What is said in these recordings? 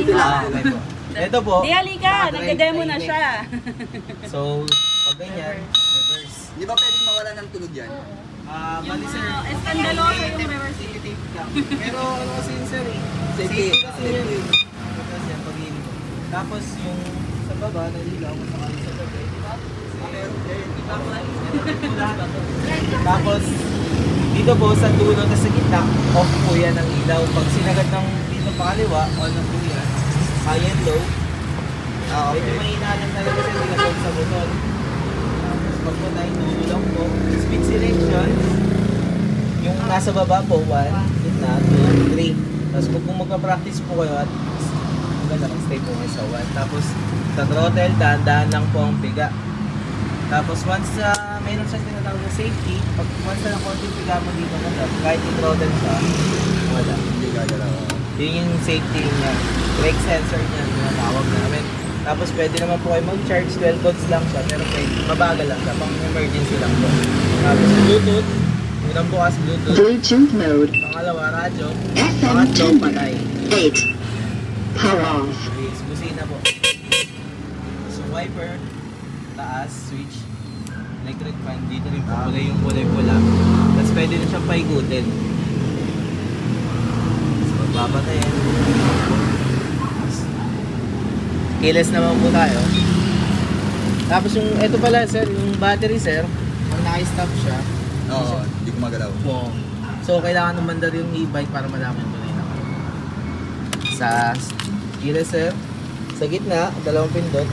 Okay po. Ito po. Di halika, nagde-demo na siya. So, pag ganyan, reverse. Di ba pwedeng mawala ng tunog yan? Bali sir, Eskandaloso yung reverse. tape lang. Pero ano kasi yun sir eh. Safety. Kasi yun eh. Tapos yan, pag-inig ko. Tapos yung sa baba, naligaw ko sa kami sa gabi. Tapos, dito po sa dulo na sa gitna, off po yan ang ilaw. Pag sinagad ng dito pa kaliwa, on na po yan. High and low. Medyo mahina lang talaga kasi hindi ka sa buton. Tapos pag po tayo dulo lang po, speed selection. Yung nasa baba po, 1, gitna, 2, 3. Tapos kung magpa-practice po kayo at maganda mag-stay po kayo sa 1. Tapos sa throttle, dahan-dahan lang po ang piga. Tapos once mayroon siya tinatawag na safety, pag once na konting piga mo dito na kahit i-throttle siya, wala. Hindi gagalaw. Yun yung safety niya. Brake sensor niya, tinatawag namin. Tapos pwede naman po kayo mag-charge, 12 volts lang siya, pero pwede, mabagal lang siya, pang emergency lang po. Tapos Bluetooth, unang bukas Bluetooth. Bluetooth mode. Pangalawa, radyo. FM Pangatlo, 10. patay. 8. Power off. Yes, busina po. So, wiper, taas, switch, electric fan, dito rin po kulay yung kulay pula. Tapos pwede na siyang paigutin. So, magbabatayin. Keyless naman po tayo. Tapos yung, ito pala sir, yung battery sir, pag naka-stop siya, Oo, hindi ko magalaw. so kailangan umandar yung e-bike para malaman ko na yun ako. Sa keyless sir, sa gitna, dalawang pindot.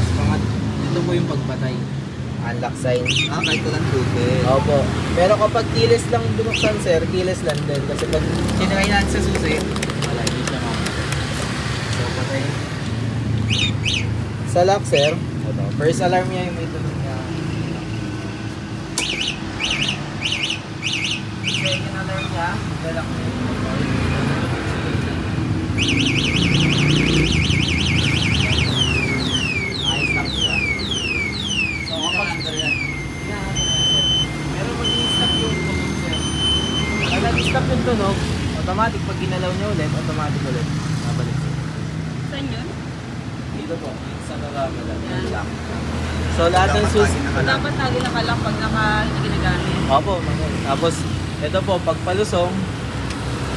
Tapos ito po yung pagpatay. Unlock sign. Kahit walang tubig. Opo. Pero kapag keyless lang binuksan sir, keyless lang din. Kasi pag sinakay natin sa susi, wala, hindi siya makapatay. So, patay. Sa lock sir, ito, first alarm niya yung may tunog niya. Second alarm niya, lalak niya yung motor. Stop siya. So, kapag pero mag-i-stop yung tunog sir. Pag nag-stop yung tunog, automatic pag ginalaw niya ulit, automatic ulit. Nabalik siya. Saan yun? Dito po, sa baba mo lang. So lahat ng sus... Dapat lagi nakalock pag hindi ginagamit. Opo, tapos ito po, pag palusong,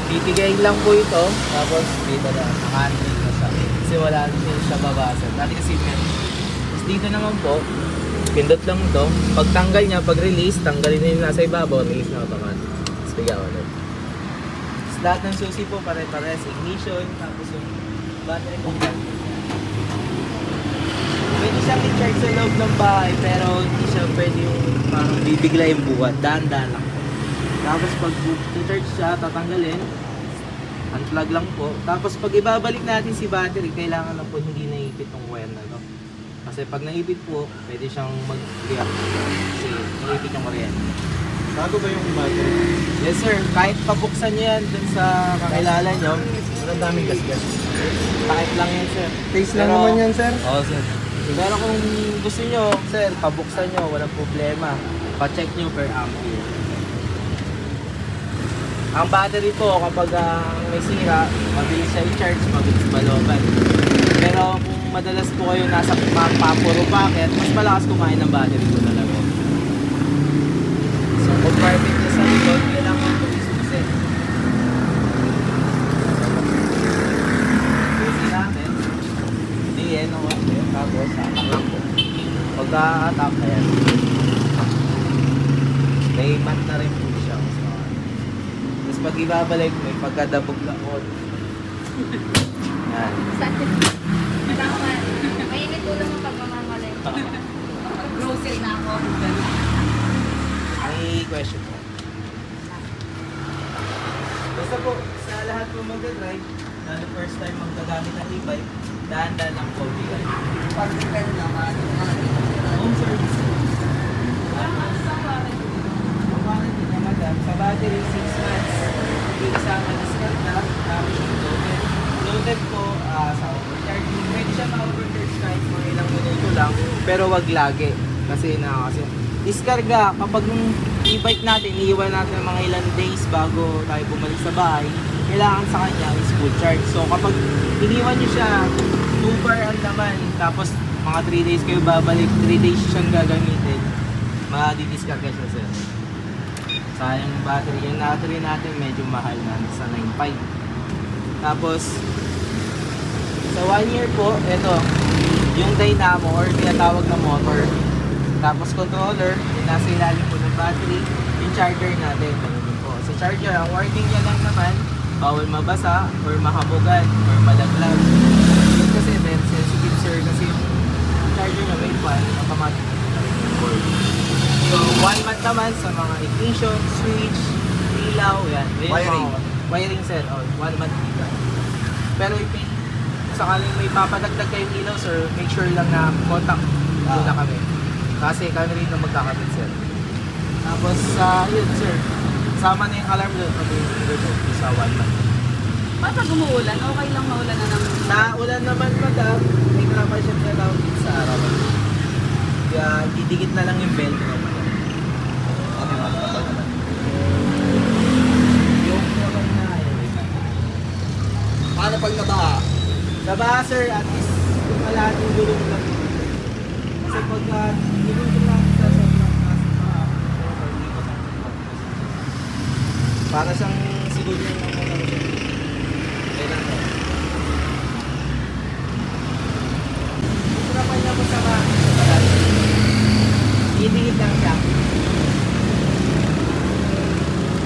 titigayin lang po ito, tapos dito na, naka-handle na siya. Kasi wala na siya babasa. Dati kasi tapos dito naman po, pindot lang ito. Pag tanggal niya, pag release, tanggalin na yung nasa ibabaw, release na automatic. Tapos bigyan ulit. Tapos lahat ng susi po pare-pares, ignition, tapos yung battery compartment. Pwede siyang i-charge sa loob ng bahay, pero hindi siya pwede yung parang bibigla yung buwan. Dahan-dahan lang po. Tapos pag i-charge siya, tatanggalin. Unplug lang po. Tapos pag ibabalik natin si battery, kailangan lang po hindi naipit yung wire na to. Kasi pag naipit po, pwede siyang mag-react. Kasi naipit yung kuryente. Bago ba yung battery? Yes sir, kahit pabuksan nyo yan dun sa kakilala nyo, Ang daming gasgas. kahit lang yan sir. Taste lang naman yan, sir. Oo sir. Pero kung gusto nyo, sir, pabuksan nyo, walang problema. Pa-check nyo per ampere. Ang battery po, kapag may sira, mabilis siya i-charge, mabilis maloban. Pero kung madalas po kayo nasa puro packet, mas malakas kumain ng battery po talaga. So, compartment niya sa likod, kailangan po isusi. Susi natin. Diyan, tapos atak lang po. Pagka-atak, ayan. May mat na rin po siya. Tapos pag ibabalik, may pagkadabog na po. Yan. Mainit ko lang ang pagmamamalay. Grocery na ako. May question po. Basta po, sa lahat po mag-drive, lalo first time magkagamit ng e-bike, dahan-dahan lang po bigay. Pag-depend naman. Home service. Warranty na madam. Sa battery, 6 months. Hindi kasama discount na. Tapos yung loaded. Loaded po sa overcharging. Pwede siya ma-overcharge kahit mga ilang minuto lang. Pero wag lagi. Kasi kapag yung e-bike natin, iiwan natin ng mga ilang days bago tayo bumalik sa bahay, kailangan sa kanya is full charge. So kapag iniwan nyo siya 2 bar ang laman, tapos mga 3 days kayo babalik, 3 days siyang gagamitin, madidiskarga siya sir. Sayang yung battery. Yung battery natin medyo mahal na sa 9.5. Tapos sa 1 year po, ito yung dynamo or tinatawag na motor. Tapos controller, yung nasa ilalim po ng battery, yung charger natin. Ganun po. Sa charger, ang warning niya lang naman, bawal mabasa or mahamugan or malaglag. Yun kasi very sensitive sir kasi yung charger na may fan, automatic na rin yung board. So 1 month naman sa mga ignition, switch, ilaw, yan. Yan yung Wiring. mga- Wiring sir, 1 month dito. Pero if sakaling may papadagdag kayong ilaw sir, make sure lang na contact muna kami. Kasi kami rin na magkakabit sir. Tapos yun sir, sama na yung alarm doon pag yung sa 1 month. Ba't pag umuulan, okay lang maulan na ng... Sa ulan naman madam, may trapal siya tinatawag dito sa araw. Kaya didikit na lang yung belt ko madam. Okay magkakabal naman. Yung naman na Paano pag nabaha? sa baha sir, at least yung kalahating gulong lang. Kasi pagka gulong lang sa sobrang taas ng baha, hindi ko na. Para siyang siguro yung mga ano siya. Kailan to? Kung naman niya po sa baha, hihingit lang siya.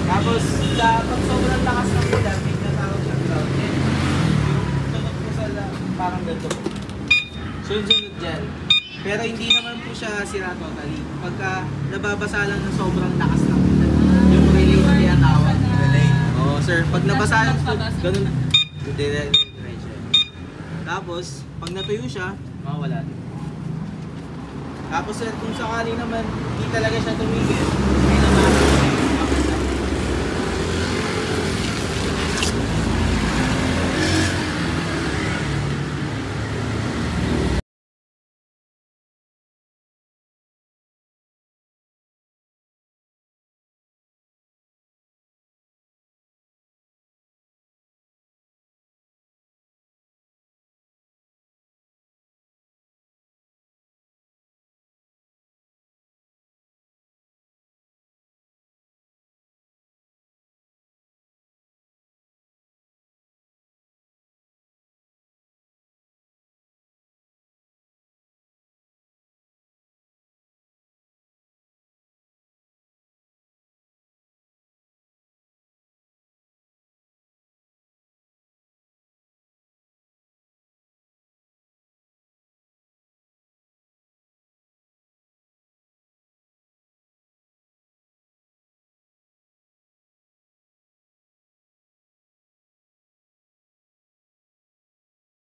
Tapos, pag sobrang lakas ng ulan, may natawag siyang grounded. Yung tunog po sa parang ganito po. Sunod-sunod dyan. Pero hindi naman po siya sira totally. Pagka nababasa lang ng sobrang lakas ng ulan, yung relay na tinatawag. Relay. Oo, sir. Pag nabasa lang, Nabasa. ganun na. Diretso. Tapos, pag natuyo siya, mawawala din. Tapos sir, kung sakali naman hindi talaga siya tumigil,